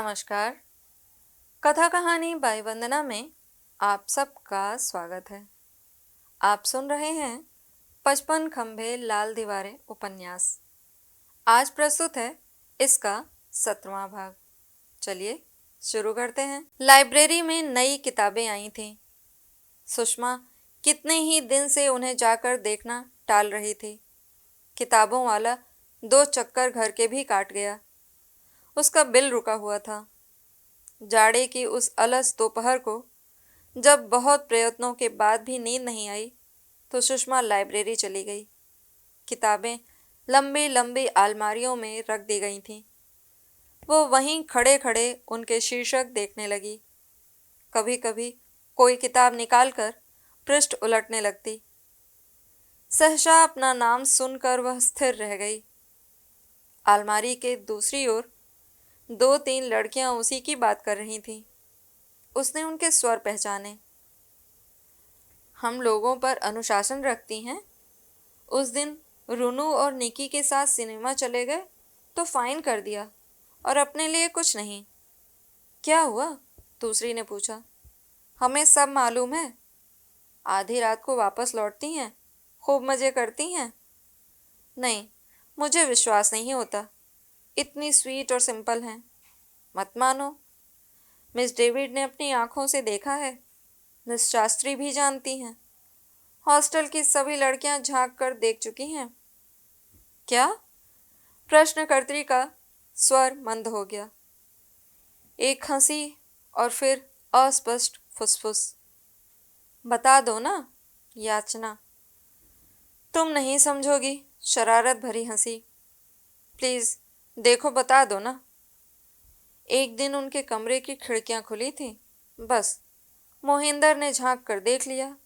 नमस्कार। कथा कहानी बाई वंदना में आप सबका स्वागत है। आप सुन रहे हैं 55 खंभे लाल दीवारें उपन्यास। आज प्रस्तुत है इसका 17वां भाग। चलिए शुरू करते हैं। लाइब्रेरी में नई किताबें आई थीं। सुषमा कितने ही दिन से उन्हें जाकर देखना टाल रही थी। किताबों वाला 2 चक्कर घर के भी काट गया। उसका बिल रुका हुआ था। जाड़े की उस अलस दोपहर को जब बहुत प्रयत्नों के बाद भी नींद नहीं आई तो सुषमा लाइब्रेरी चली गई। किताबें लंबी लंबी अलमारियों में रख दी गई थीं। वो वहीं खड़े खड़े उनके शीर्षक देखने लगी। कभी कभी कोई किताब निकालकर पृष्ठ उलटने लगती। सहसा अपना नाम सुनकर वह स्थिर रह गई। अलमारी के दूसरी ओर 2-3 लड़कियां उसी की बात कर रही थीं। उसने उनके स्वर पहचाने। हम लोगों पर अनुशासन रखती हैं। उस दिन रुनु और निकी के साथ सिनेमा चले गए तो फाइन कर दिया और अपने लिए कुछ नहीं। क्या हुआ? दूसरी ने पूछा। हमें सब मालूम है। आधी रात को वापस लौटती हैं, खूब मजे करती हैं। नहीं, मुझे विश्वास नहीं होता। इतनी स्वीट और सिंपल हैं। मत मानो। मिस डेविड ने अपनी आंखों से देखा है। मिस शास्त्री भी जानती हैं। हॉस्टल की सभी लड़कियां झांक कर देख चुकी हैं। क्या? प्रश्नकर्त्री का स्वर मंद हो गया। एक हंसी और फिर अस्पष्ट फुसफुस। बता दो ना, याचना। तुम नहीं समझोगी। शरारत भरी हंसी। प्लीज देखो, बता दो ना। एक दिन उनके कमरे की खिड़कियां खुली थी। बस मोहिंदर ने झांक कर देख लिया।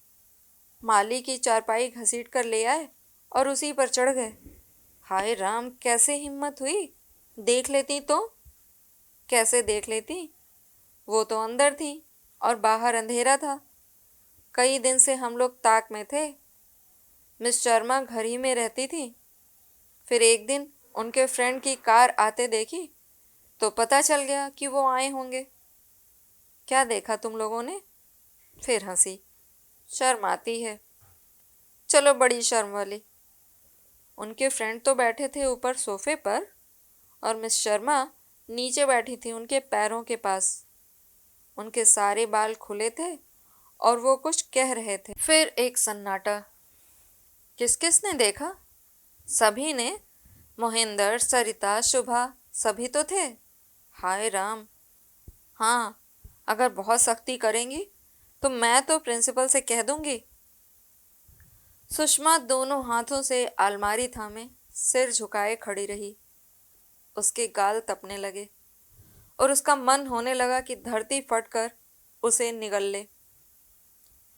माली की चारपाई घसीट कर ले आए और उसी पर चढ़ गए। हाय राम, कैसे हिम्मत हुई? देख लेती तो? कैसे देख लेती? वो तो अंदर थी और बाहर अंधेरा था। कई दिन से हम लोग ताक में थे। मिस शर्मा घर ही में रहती थी। फिर एक दिन उनके फ्रेंड की कार आते देखी तो पता चल गया कि वो आए होंगे। क्या देखा तुम लोगों ने? फिर हंसी। शर्म आती है। चलो, बड़ी शर्म वाली। उनके फ्रेंड तो बैठे थे ऊपर सोफे पर और मिस शर्मा नीचे बैठी थी उनके पैरों के पास। उनके सारे बाल खुले थे और वो कुछ कह रहे थे। फिर एक सन्नाटा। किस किस ने देखा? सभी ने। मोहिंदर, सरिता, शुभा, सभी तो थे। हाय राम। हाँ, अगर बहुत सख्ती करेंगी तो मैं तो प्रिंसिपल से कह दूंगी। सुषमा दोनों हाथों से अलमारी थामे सिर झुकाए खड़ी रही। उसके गाल तपने लगे और उसका मन होने लगा कि धरती फटकर उसे निगल ले।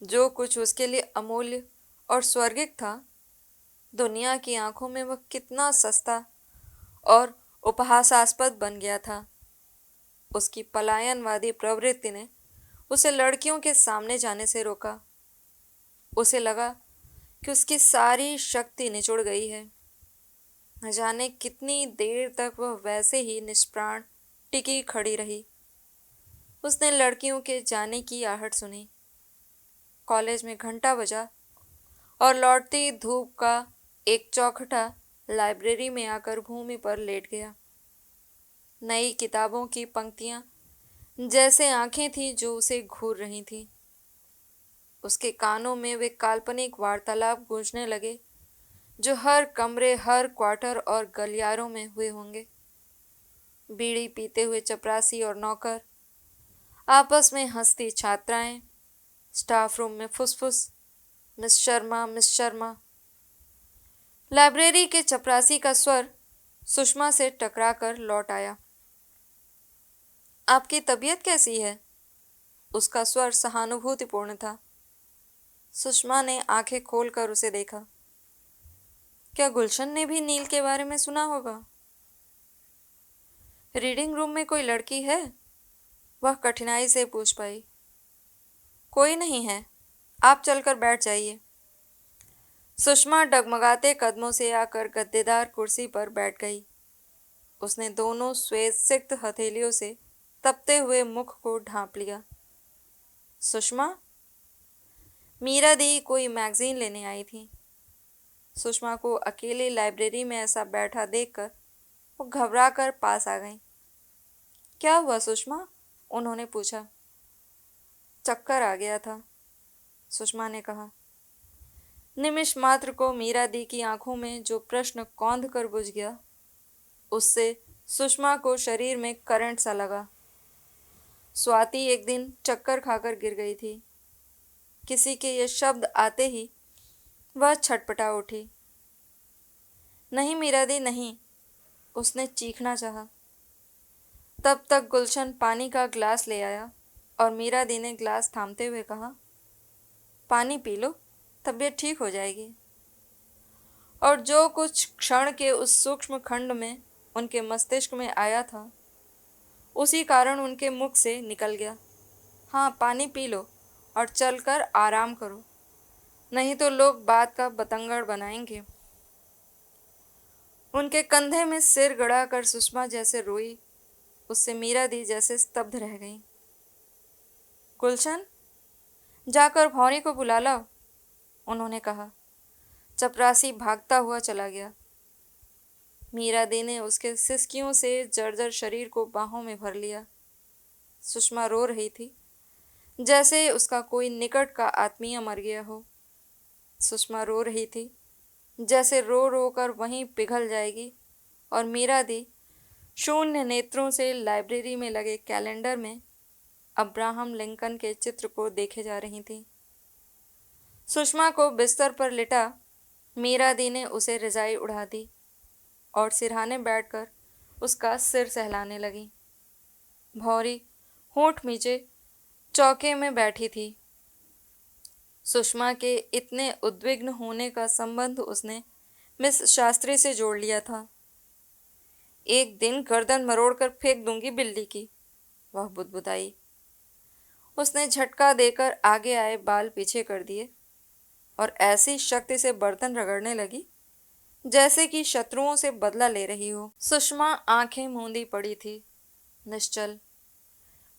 जो कुछ उसके लिए अमूल्य और स्वर्गिक था, दुनिया की आंखों में वह कितना सस्ता और उपहासास्पद बन गया था। उसकी पलायनवादी प्रवृत्ति ने उसे लड़कियों के सामने जाने से रोका। उसे लगा कि उसकी सारी शक्ति निचुड़ गई है। न जाने कितनी देर तक वह वैसे ही निष्प्राण टिकी खड़ी रही। उसने लड़कियों के जाने की आहट सुनी। कॉलेज में घंटा बजा और लौटती धूप का एक चौखटा लाइब्रेरी में आकर भूमि पर लेट गया। नई किताबों की पंक्तियां जैसे आंखें थीं जो उसे घूर रही थीं। उसके कानों में वे काल्पनिक वार्तालाप गूंजने लगे जो हर कमरे, हर क्वार्टर और गलियारों में हुए होंगे। बीड़ी पीते हुए चपरासी और नौकर, आपस में हंसती छात्राएं, स्टाफ रूम में फुसफुस, miss Sharma, miss Sharma. Library के चपरासी का स्वर सुषमा से टकराकर लौट आया। आपकी तबीयत कैसी है? उसका स्वर सहानुभूतिपूर्ण था। सुषमा ने आंखें खोलकर उसे देखा। क्या गुलशन ने भी नील के बारे में सुना होगा? रीडिंग रूम में कोई लड़की है? वह कठिनाई से पूछ पाई। कोई नहीं है, आप चलकर बैठ जाइए। सुषमा डगमगाते कदमों से आकर गद्देदार कुर्सी पर बैठ गई। उसने दोनों श्वेत सिक्त हथेलियों से तपते हुए मुख को ढांप लिया। सुषमा? मीरा दी कोई मैगजीन लेने आई थी। सुषमा को अकेले लाइब्रेरी में ऐसा बैठा देखकर वो घबरा कर पास आ गई। क्या हुआ सुषमा? उन्होंने पूछा। चक्कर आ गया था, सुषमा ने कहा। निमिष मात्र को मीरा दी की आंखों में जो प्रश्न कौंध कर बुझ गया, उससे सुषमा को शरीर में करंट सा लगा। स्वाति एक दिन चक्कर खाकर गिर गई थी। किसी के ये शब्द आते ही वह छटपटा उठी। नहीं मीरा दी नहीं, उसने चीखना चाहा। तब तक गुलशन पानी का ग्लास ले आया और मीरा दी ने ग्लास थामते हुए कहा, पानी पी लो, तबीयत ठीक हो जाएगी। और जो कुछ क्षण के उस सूक्ष्म खंड में उनके मस्तिष्क में आया था, उसी कारण उनके मुख से निकल गया, हाँ पानी पी लो और चलकर आराम करो, नहीं तो लोग बात का बतंगड़ बनाएंगे। उनके कंधे में सिर गड़ा कर सुषमा जैसे रोई, उससे मीरा दी जैसे स्तब्ध रह गई। गुलशन, जाकर भौरी को बुला लाओ, उन्होंने कहा। चपरासी भागता हुआ चला गया। मीरा दी ने उसके सिसकियों से जर्जर शरीर को बाहों में भर लिया। सुषमा रो रही थी, जैसे उसका कोई निकट का आत्मीय मर गया हो। सुषमा रो रही थी, जैसे रो रो कर वहीं पिघल जाएगी। और मीरा दी शून्य नेत्रों से लाइब्रेरी में लगे कैलेंडर में अब्राहम लिंकन के चित्र को देखे जा रही थी। सुषमा को बिस्तर पर लिटा मीरा दी ने उसे रजाई उड़ा दी और सिरहाने बैठकर उसका सिर सहलाने लगी। भौरी होंठ मीचे चौके में बैठी थी। सुषमा के इतने उद्विग्न होने का संबंध उसने मिस शास्त्री से जोड़ लिया था। एक दिन गर्दन मरोड़कर फेंक दूंगी बिल्ली की, वह बुदबुदाई। उसने झटका देकर आगे आए बाल पीछे कर दिए और ऐसी शक्ति से बर्तन रगड़ने लगी जैसे कि शत्रुओं से बदला ले रही हो। सुषमा आंखें मूंदी पड़ी थी, निश्चल,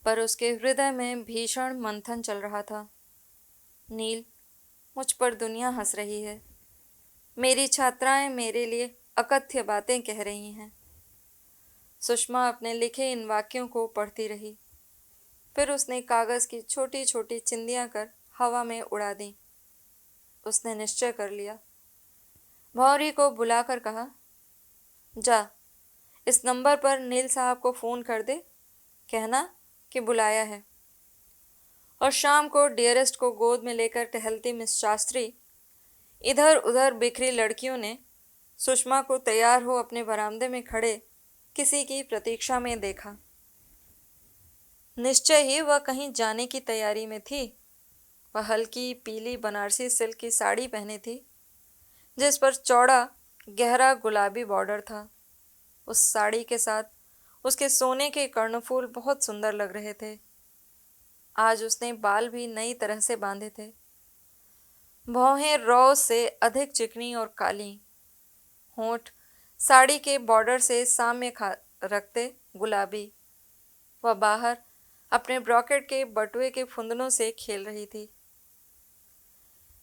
पर उसके हृदय में भीषण मंथन चल रहा था। नील, मुझ पर दुनिया हंस रही है। मेरी छात्राएं मेरे लिए अकथ्य बातें कह रही हैं। सुषमा अपने लिखे इन वाक्यों को पढ़ती रही। फिर उसने कागज़ की छोटी छोटी चिंदियां कर हवा में उड़ा दी। उसने निश्चय कर लिया। भौरी को बुलाकर कहा, जा इस नंबर पर नील साहब को फ़ोन कर दे, कहना कि बुलाया है। और शाम को डियरेस्ट को गोद में लेकर टहलती मिस शास्त्री, इधर उधर बिखरी लड़कियों ने सुषमा को तैयार हो अपने बरामदे में खड़े किसी की प्रतीक्षा में देखा। निश्चय ही वह कहीं जाने की तैयारी में थी। वह हल्की पीली बनारसी सिल्क की साड़ी पहने थी, जिस पर चौड़ा गहरा गुलाबी बॉर्डर था। उस साड़ी के साथ उसके सोने के कर्णफूल बहुत सुंदर लग रहे थे। आज उसने बाल भी नई तरह से बांधे थे। भौहें रौ से अधिक चिकनी और काली, होंठ साड़ी के बॉर्डर से साम्य रखते गुलाबी। वह बाहर अपने ब्रॉकेट के बटुए के फुंदनों से खेल रही थी।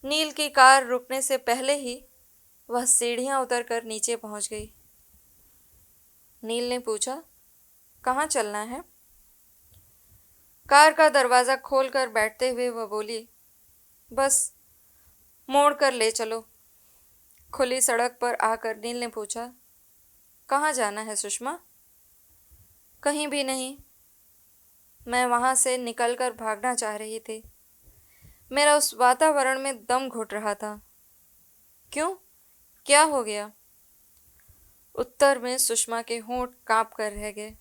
नील की कार रुकने से पहले ही वह सीढ़ियां उतरकर नीचे पहुंच गई। नील ने पूछा, कहाँ चलना है? कार का दरवाज़ा खोलकर बैठते हुए वह बोली, बस मोड़ कर ले चलो। खुली सड़क पर आकर नील ने पूछा, कहाँ जाना है सुषमा? कहीं भी नहीं। मैं वहाँ से निकलकर भागना चाह रही थी। मेरा उस वातावरण में दम घुट रहा था। क्यों? क्या हो गया? उत्तर में सुषमा के होंठ कांप कर रह गए।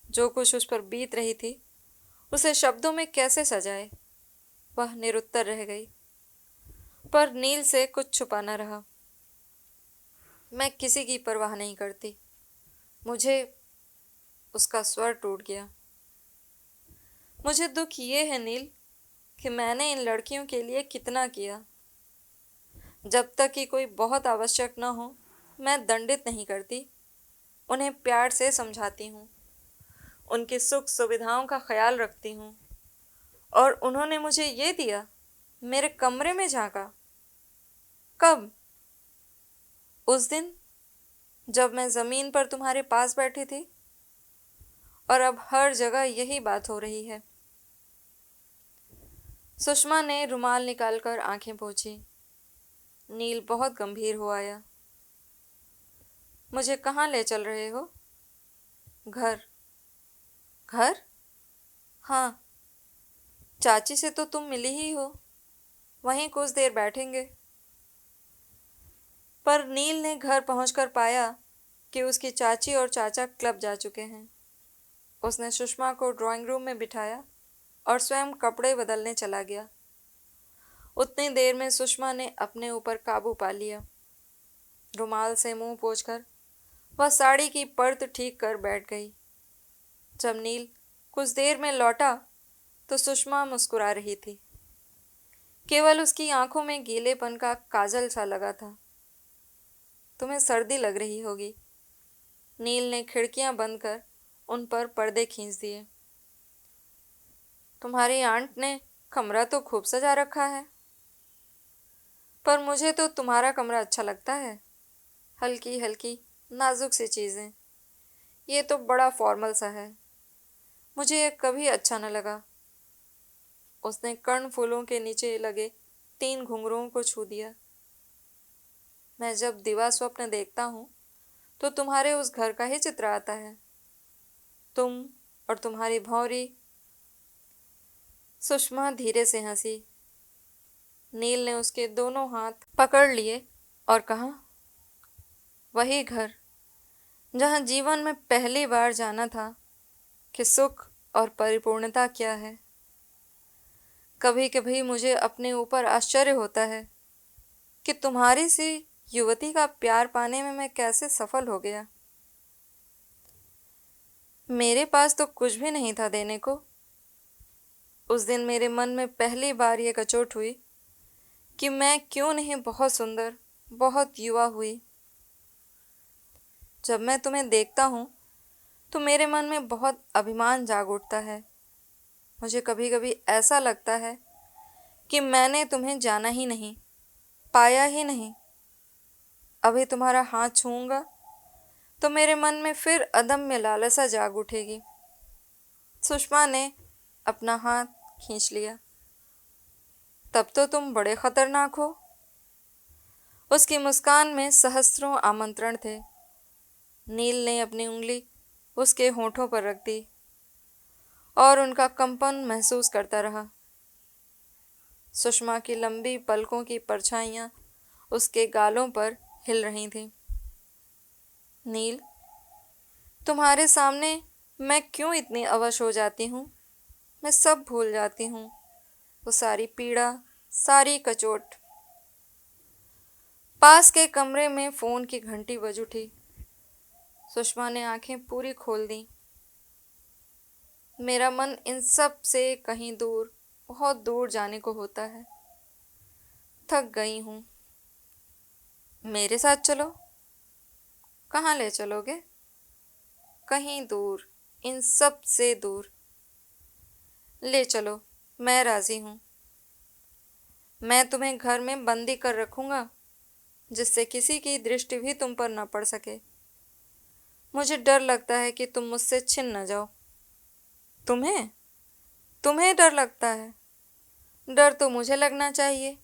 जो कुछ उस पर बीत रही थी उसे शब्दों में कैसे सजाए? वह निरुत्तर रह गई। पर नील से कुछ छुपा न रहा। मैं किसी की परवाह नहीं करती। मुझे, उसका स्वर टूट गया। मुझे दुख ये है नील कि मैंने इन लड़कियों के लिए कितना किया। जब तक कि कोई बहुत आवश्यक न हो, मैं दंडित नहीं करती, उन्हें प्यार से समझाती हूँ। उनकी सुख सुविधाओं का ख्याल रखती हूँ, और उन्होंने मुझे ये दिया, मेरे कमरे में झांका। कब? उस दिन जब मैं ज़मीन पर तुम्हारे पास बैठी थी। और अब हर जगह यही बात हो रही है। सुषमा ने रुमाल निकालकर आंखें पोंछी। नील बहुत गंभीर हो आया। मुझे कहाँ ले चल रहे हो? घर। घर? हाँ, चाची से तो तुम मिली ही हो, वहीं कुछ देर बैठेंगे। पर नील ने घर पहुंचकर पाया कि उसकी चाची और चाचा क्लब जा चुके हैं। उसने सुषमा को ड्राइंग रूम में बिठाया और स्वयं कपड़े बदलने चला गया। उतनी देर में सुषमा ने अपने ऊपर काबू पा लिया। रुमाल से मुंह पोंछकर वह साड़ी की पर्त ठीक कर बैठ गई। जब नील कुछ देर में लौटा तो सुषमा मुस्कुरा रही थी। केवल उसकी आंखों में गीलेपन का काजल सा लगा था। तुम्हें सर्दी लग रही होगी। नील ने खिड़कियां बंद कर उन पर पर्दे खींच दिए। तुम्हारी आंट ने कमरा तो खूब सजा रखा है। पर मुझे तो तुम्हारा कमरा अच्छा लगता है। हल्की हल्की नाजुक सी चीज़ें। ये तो बड़ा फॉर्मल सा है। मुझे ये कभी अच्छा न लगा। उसने कर्णफूलों के नीचे लगे 3 घुंघरुओं को छू दिया। मैं जब दिवा स्वप्न देखता हूँ तो तुम्हारे उस घर का ही चित्र आता है। तुम और तुम्हारी भौरी। सुषमा धीरे से हंसी। नील ने उसके दोनों हाथ पकड़ लिए और कहा, वही घर जहाँ जीवन में पहली बार जाना था कि सुख और परिपूर्णता क्या है। कभी कभी मुझे अपने ऊपर आश्चर्य होता है कि तुम्हारी सी युवती का प्यार पाने में मैं कैसे सफल हो गया। मेरे पास तो कुछ भी नहीं था देने को। उस दिन मेरे मन में पहली बार ये कचोट हुई कि मैं क्यों नहीं बहुत सुंदर, बहुत युवा हुई। जब मैं तुम्हें देखता हूँ तो मेरे मन में बहुत अभिमान जाग उठता है। मुझे कभी कभी ऐसा लगता है कि मैंने तुम्हें जाना ही नहीं, पाया ही नहीं। अभी तुम्हारा हाथ छूऊंगा तो मेरे मन में फिर अदम्य लालसा जाग उठेगी। सुषमा ने अपना हाथ खींच लिया। तब तो तुम बड़े खतरनाक हो। उसकी मुस्कान में सहस्त्रों आमंत्रण थे। नील ने अपनी उंगली उसके होठों पर रख दी और उनका कंपन महसूस करता रहा। सुषमा की लंबी पलकों की परछाइयां उसके गालों पर हिल रही थीं। नील, तुम्हारे सामने मैं क्यों इतनी अवश हो जाती हूँ। मैं सब भूल जाती हूँ, वो सारी पीड़ा, सारी कचोट। पास के कमरे में फ़ोन की घंटी बज उठी। सुषमा ने आंखें पूरी खोल दी। मेरा मन इन सब से कहीं दूर, बहुत दूर जाने को होता है। थक गई हूँ। मेरे साथ चलो। कहाँ ले चलोगे? कहीं दूर, इन सब से दूर। ले चलो, मैं राज़ी हूँ। मैं तुम्हें घर में बंदी कर रखूँगा, जिससे किसी की दृष्टि भी तुम पर न पड़ सके। मुझे डर लगता है कि तुम मुझसे छिन न जाओ। तुम्हें तुम्हें डर लगता है? डर तो मुझे लगना चाहिए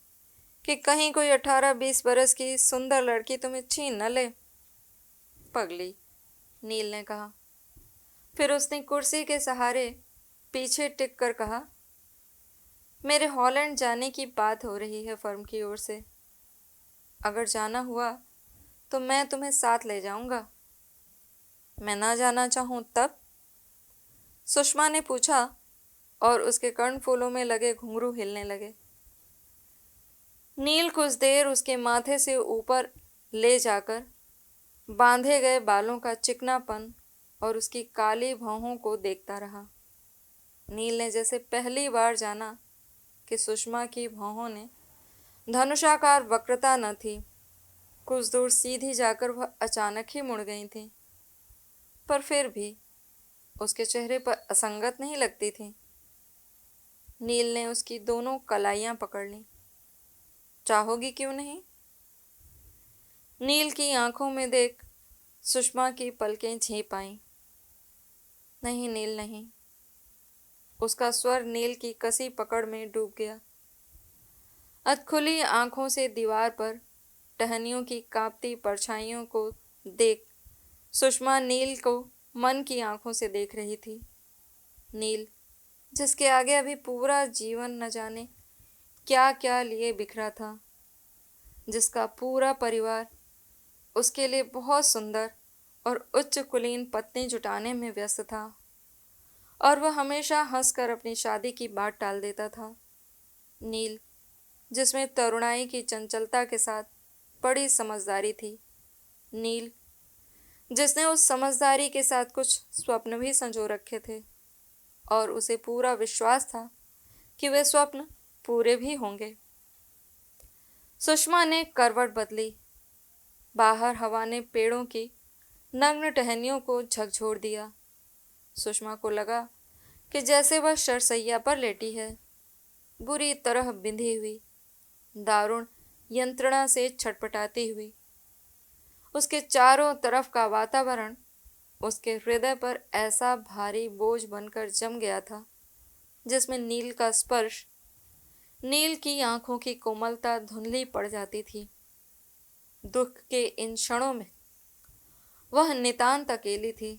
कि कहीं कोई 18-20 बरस की सुंदर लड़की तुम्हें छीन न ले। पगली, नील ने कहा। फिर उसने कुर्सी के सहारे पीछे टिक कर कहा, मेरे हॉलैंड जाने की बात हो रही है फर्म की ओर से। अगर जाना हुआ तो मैं तुम्हें साथ ले जाऊंगा। मैं ना जाना चाहूँ तब? सुषमा ने पूछा और उसके कर्णफूलों में लगे घुंघरू हिलने लगे। नील कुछ देर उसके माथे से ऊपर ले जाकर बांधे गए बालों का चिकनापन और उसकी काली भौहों को देखता रहा। नील ने जैसे पहली बार जाना कि सुषमा की भौहों ने धनुषाकार वक्रता न थी। कुछ दूर सीधी जाकर वह अचानक ही मुड़ गई थी। पर फिर भी उसके चेहरे पर असंगत नहीं लगती थी। नील ने उसकी दोनों कलाइयां पकड़ लीं। चाहोगी क्यों नहीं? नील की आंखों में देख सुषमा की पलकें झीप आईं। नहीं नील नहीं। उसका स्वर नील की कसी पकड़ में डूब गया। अधखुली आंखों से दीवार पर टहनियों की कांपती परछाइयों को देख सुषमा नील को मन की आंखों से देख रही थी। नील जिसके आगे अभी पूरा जीवन न जाने क्या क्या लिए बिखरा था, जिसका पूरा परिवार उसके लिए बहुत सुंदर और उच्च कुलीन पत्नी जुटाने में व्यस्त था और वह हमेशा हंसकर अपनी शादी की बात टाल देता था। नील जिसमें तरुणाई की चंचलता के साथ बड़ी समझदारी थी। नील जिसने उस समझदारी के साथ कुछ स्वप्न भी संजो रखे थे और उसे पूरा विश्वास था कि वे स्वप्न पूरे भी होंगे। सुषमा ने करवट बदली। बाहर हवा ने पेड़ों की नग्न टहनियों को झकझोर दिया। सुषमा को लगा कि जैसे वह शरसैया पर लेटी है, बुरी तरह बिंधी हुई, दारुण यंत्रणा से छटपटाती हुई। उसके चारों तरफ का वातावरण उसके हृदय पर ऐसा भारी बोझ बनकर जम गया था, जिसमें नील का स्पर्श, नील की आंखों की कोमलता धुंधली पड़ जाती थी। दुख के इन क्षणों में वह नितांत अकेली थी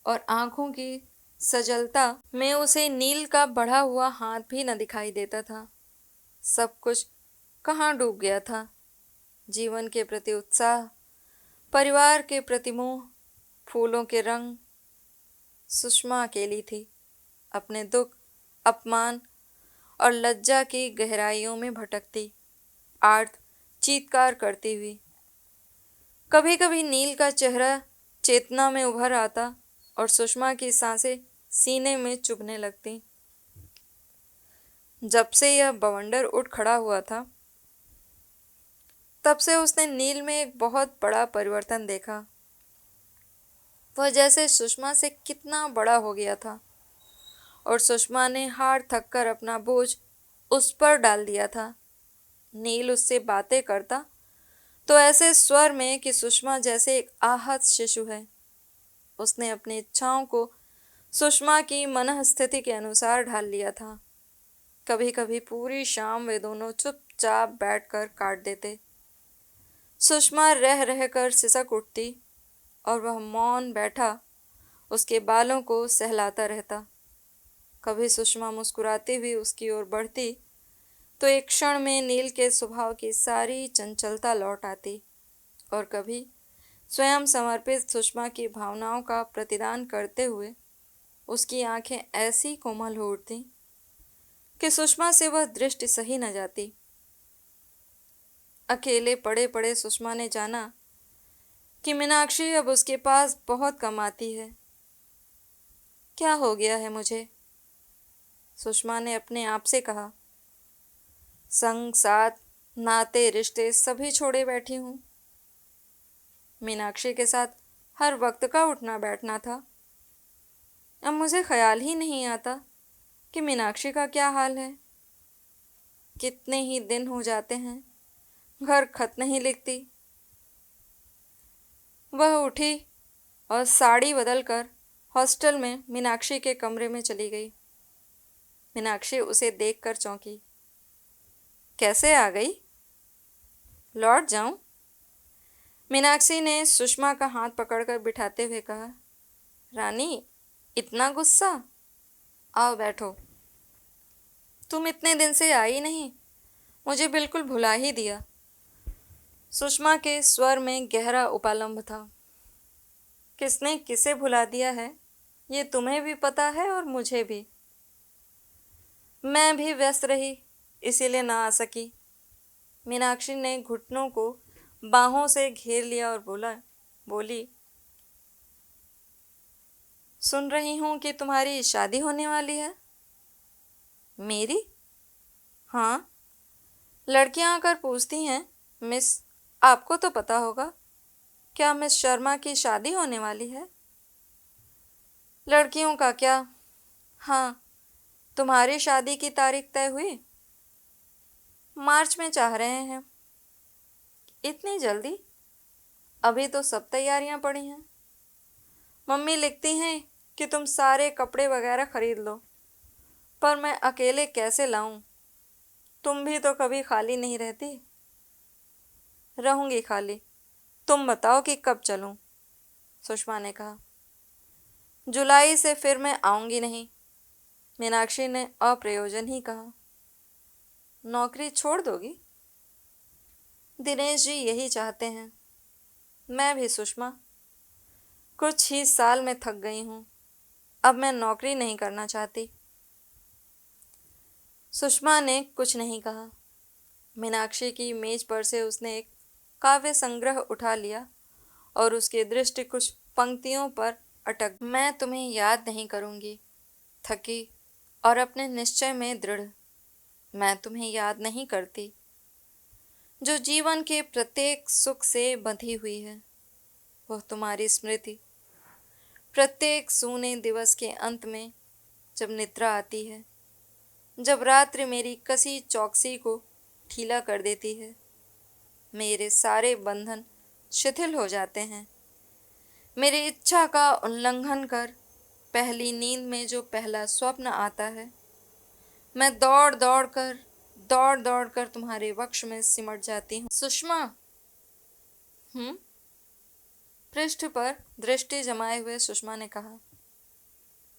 और आंखों की सजलता में उसे नील का बढ़ा हुआ हाथ भी न दिखाई देता था। सब कुछ कहाँ डूब गया था? जीवन के प्रति उत्साह, परिवार के प्रति मोह, फूलों के रंग। सुषमा अकेली थी, अपने दुख, अपमान और लज्जा की गहराइयों में भटकती, आर्त चीत्कार करती हुई। कभी कभी नील का चेहरा चेतना में उभर आता और सुषमा की सांसें सीने में चुभने लगती। जब से यह बवंडर उठ खड़ा हुआ था, तब से उसने नील में एक बहुत बड़ा परिवर्तन देखा। वह जैसे सुषमा से कितना बड़ा हो गया था और सुषमा ने हार थक कर अपना बोझ उस पर डाल दिया था। नील उससे बातें करता तो ऐसे स्वर में कि सुषमा जैसे एक आहत शिशु है। उसने अपनी इच्छाओं को सुषमा की मनःस्थिति के अनुसार ढाल लिया था। कभी कभी पूरी शाम वे दोनों चुपचाप बैठकर काट देते। सुषमा रह रहकर सिसक उठती और वह मौन बैठा उसके बालों को सहलाता रहता। कभी सुषमा मुस्कुराती हुई उसकी ओर बढ़ती तो एक क्षण में नील के स्वभाव की सारी चंचलता लौट आती और कभी स्वयं समर्पित सुषमा की भावनाओं का प्रतिदान करते हुए उसकी आंखें ऐसी कोमल हो उठती कि सुषमा से वह दृष्टि सही न जाती। अकेले पड़े पड़े सुषमा ने जाना कि मीनाक्षी अब उसके पास बहुत कम आती है। क्या हो गया है मुझे? सुषमा ने अपने आप से कहा। संग साथ नाते रिश्ते सभी छोड़े बैठी हूँ। मीनाक्षी के साथ हर वक्त का उठना बैठना था। अब मुझे ख्याल ही नहीं आता कि मीनाक्षी का क्या हाल है। कितने ही दिन हो जाते हैं, घर खत नहीं लिखती। वह उठी और साड़ी बदलकर हॉस्टल में मीनाक्षी के कमरे में चली गई। मीनाक्षी उसे देखकर चौंकी। कैसे आ गई? लौट जाऊं? मीनाक्षी ने सुषमा का हाथ पकड़कर बिठाते हुए कहा। रानी, इतना गुस्सा? आओ बैठो। तुम इतने दिन से आई नहीं, मुझे बिल्कुल भुला ही दिया। सुषमा के स्वर में गहरा उपालंभ था। किसने किसे भुला दिया है, ये तुम्हें भी पता है और मुझे भी। मैं भी व्यस्त रही, इसीलिए ना आ सकी। मीनाक्षी ने घुटनों को बाहों से घेर लिया और बोली, सुन रही हूं कि तुम्हारी शादी होने वाली है। मेरी? हाँ। लड़कियां आकर पूछती हैं, मिस, आपको तो पता होगा, क्या मिस शर्मा की शादी होने वाली है? लड़कियों का क्या? हाँ, तुम्हारी शादी की तारीख तय हुई? मार्च में चाह रहे हैं। इतनी जल्दी? अभी तो सब तैयारियां पड़ी हैं। मम्मी लिखती हैं कि तुम सारे कपड़े वगैरह खरीद लो, पर मैं अकेले कैसे लाऊं? तुम भी तो कभी खाली नहीं रहती। रहूंगी खाली। तुम बताओ कि कब चलूं? सुषमा ने कहा। जुलाई से फिर मैं आऊंगी नहीं, मीनाक्षी ने अप्रयोजन ही कहा। नौकरी छोड़ दोगी? दिनेश जी यही चाहते हैं। मैं भी सुषमा। कुछ ही साल में थक गई हूँ। अब मैं नौकरी नहीं करना चाहती। सुषमा ने कुछ नहीं कहा। मीनाक्षी की मेज पर से उसने एक काव्य संग्रह उठा लिया और उसकी दृष्टि कुछ पंक्तियों पर अटक। मैं तुम्हें याद नहीं करूंगी, थकी और अपने निश्चय में दृढ़। मैं तुम्हें याद नहीं करती, जो जीवन के प्रत्येक सुख से बंधी हुई है। वह तुम्हारी स्मृति प्रत्येक सूने दिवस के अंत में, जब निद्रा आती है, जब रात्रि मेरी कसी चौकसी को ढीला कर देती है, मेरे सारे बंधन शिथिल हो जाते हैं। मेरी इच्छा का उल्लंघन कर पहली नींद में जो पहला स्वप्न आता है, मैं दौड़ दौड़ कर तुम्हारे वक्ष में सिमट जाती हूँ। सुषमा। हम्म। पृष्ठ पर दृष्टि जमाए हुए सुषमा ने कहा।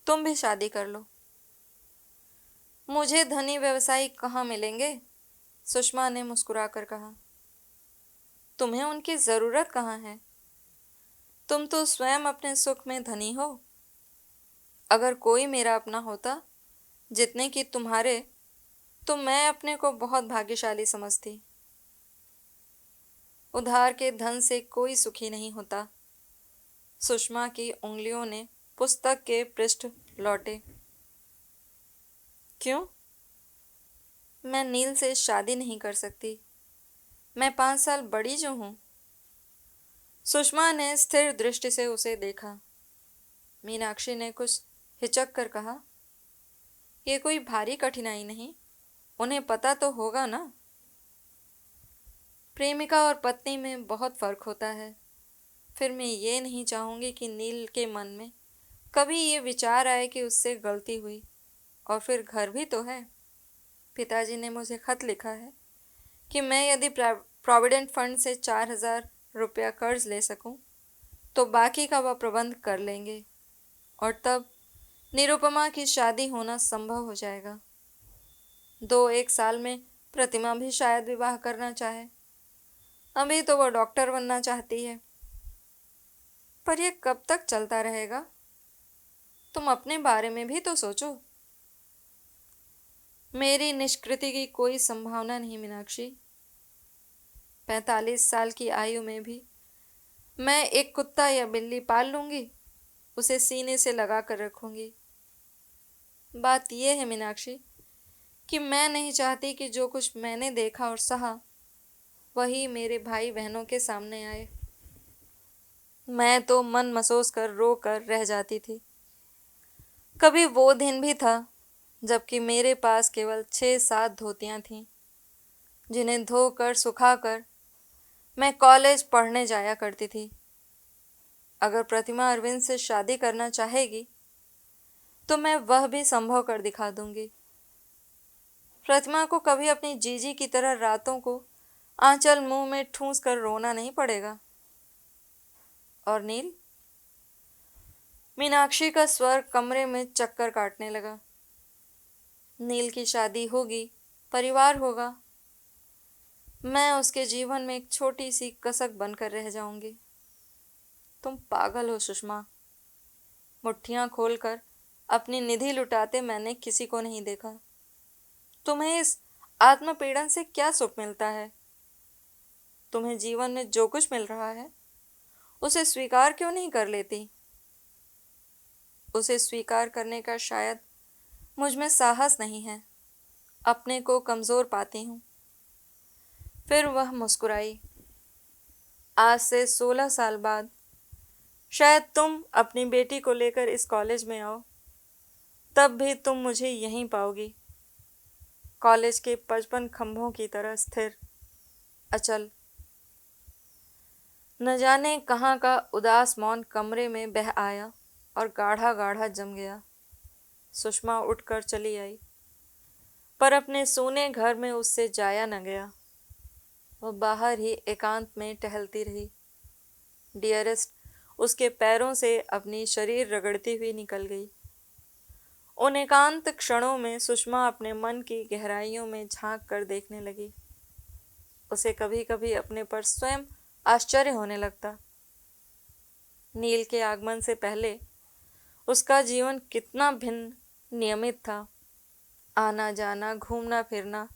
तुम भी शादी कर लो। मुझे धनी व्यवसायी कहाँ मिलेंगे? सुषमा ने मुस्कुराकर कहा। तुम्हें उनकी जरूरत कहाँ है? तुम तो स्वयं अपने सुख में धनी हो। अगर कोई मेरा अपना होता, जितने कि तुम्हारे, तो मैं अपने को बहुत भाग्यशाली समझती। उधार के धन से कोई सुखी नहीं होता। सुषमा की उंगलियों ने पुस्तक के पृष्ठ लौटे। क्यों? मैं नील से शादी नहीं कर सकती। मैं 5 साल बड़ी जो हूँ। सुषमा ने स्थिर दृष्टि से उसे देखा। मीनाक्षी ने कुछ हिचक कर कहा, यह कोई भारी कठिनाई नहीं, उन्हें पता तो होगा ना। प्रेमिका और पत्नी में बहुत फर्क होता है। फिर मैं ये नहीं चाहूँगी कि नील के मन में कभी ये विचार आए कि उससे गलती हुई। और फिर घर भी तो है। पिताजी ने मुझे खत लिखा है कि मैं यदि प्रोविडेंट फंड से 4,000 रुपया कर्ज ले सकूं, तो बाकी का वह प्रबंध कर लेंगे और तब निरुपमा की शादी होना संभव हो जाएगा। 2-1 साल में प्रतिमा भी शायद विवाह करना चाहे। अभी तो वह डॉक्टर बनना चाहती है। पर यह कब तक चलता रहेगा? तुम अपने बारे में भी तो सोचो। मेरी निष्कृति की कोई संभावना नहीं मीनाक्षी। 45 साल की आयु में भी मैं एक कुत्ता या बिल्ली पाल लूंगी, उसे सीने से लगा कर रखूंगी। बात यह है मीनाक्षी कि मैं नहीं चाहती कि जो कुछ मैंने देखा और सहा, वही मेरे भाई बहनों के सामने आए। मैं तो मन मसोस कर रो कर रह जाती थी। कभी वो दिन भी था जबकि मेरे पास केवल 6-7 धोतियां थीं, जिन्हें धोकर सुखाकर मैं कॉलेज पढ़ने जाया करती थी। अगर प्रतिमा अरविंद से शादी करना चाहेगी, तो मैं वह भी संभव कर दिखा दूंगी। प्रतिमा को कभी अपनी जीजी की तरह रातों को आंचल मुंह में ठूंस कर रोना नहीं पड़ेगा। और नील? मीनाक्षी का स्वर कमरे में चक्कर काटने लगा। नील की शादी होगी, परिवार होगा। मैं उसके जीवन में एक छोटी सी कसक बनकर रह जाऊंगी। तुम पागल हो सुषमा। मुट्ठियां खोलकर अपनी निधि लुटाते मैंने किसी को नहीं देखा। तुम्हें इस आत्मपीड़न से क्या सुख मिलता है? तुम्हें जीवन में जो कुछ मिल रहा है, उसे स्वीकार क्यों नहीं कर लेती? उसे स्वीकार करने का शायद मुझ में साहस नहीं है। अपने को कमजोर पाती हूँ। फिर वह मुस्कुराई। आज से 16 साल बाद शायद तुम अपनी बेटी को लेकर इस कॉलेज में आओ, तब भी तुम मुझे यहीं पाओगी, कॉलेज के 55 खंभों की तरह स्थिर, अचल। न जाने कहाँ का उदास मौन कमरे में बह आया और गाढ़ा गाढ़ा जम गया। सुषमा उठकर चली आई, पर अपने सूने घर में उससे जाया न गया। वह बाहर ही एकांत में टहलती रही। डियरेस्ट उसके पैरों से अपनी शरीर रगड़ती हुई निकल गई। उन एकांत क्षणों में सुषमा अपने मन की गहराइयों में झांक कर देखने लगी। उसे कभी कभी अपने पर स्वयं आश्चर्य होने लगता। नील के आगमन से पहले उसका जीवन कितना भिन्न, नियमित था। आना जाना, घूमना फिरना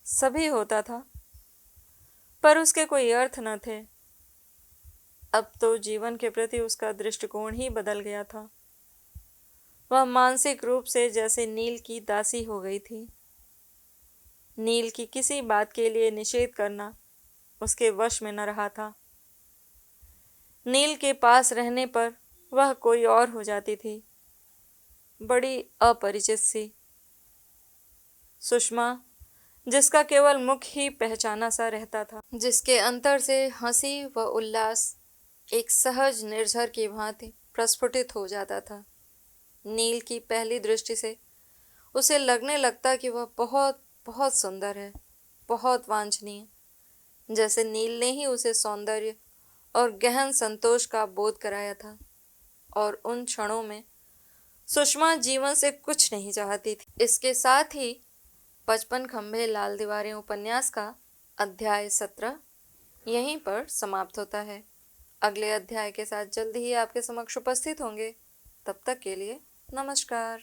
सभी होता था, पर उसके कोई अर्थ न थे। अब तो जीवन के प्रति उसका दृष्टिकोण ही बदल गया था। वह मानसिक रूप से जैसे नील की दासी हो गई थी। नील की किसी बात के लिए निषेध करना उसके वश में न रहा था। नील के पास रहने पर वह कोई और हो जाती थी, बड़ी अपरिचित सी। सुषमा, जिसका केवल मुख ही पहचाना सा रहता था, जिसके अंतर से हंसी व उल्लास एक सहज निर्झर की भांति प्रस्फुटित हो जाता था। नील की पहली दृष्टि से उसे लगने लगता कि वह बहुत बहुत सुंदर है, बहुत वांछनीय, जैसे नील ने ही उसे सौंदर्य और गहन संतोष का बोध कराया था। और उन क्षणों में सुषमा जीवन से कुछ नहीं चाहती थी। इसके साथ ही 55 खंभे लाल दीवारें उपन्यास का अध्याय 17 यहीं पर समाप्त होता है। अगले अध्याय के साथ जल्द ही आपके समक्ष उपस्थित होंगे। तब तक के लिए नमस्कार।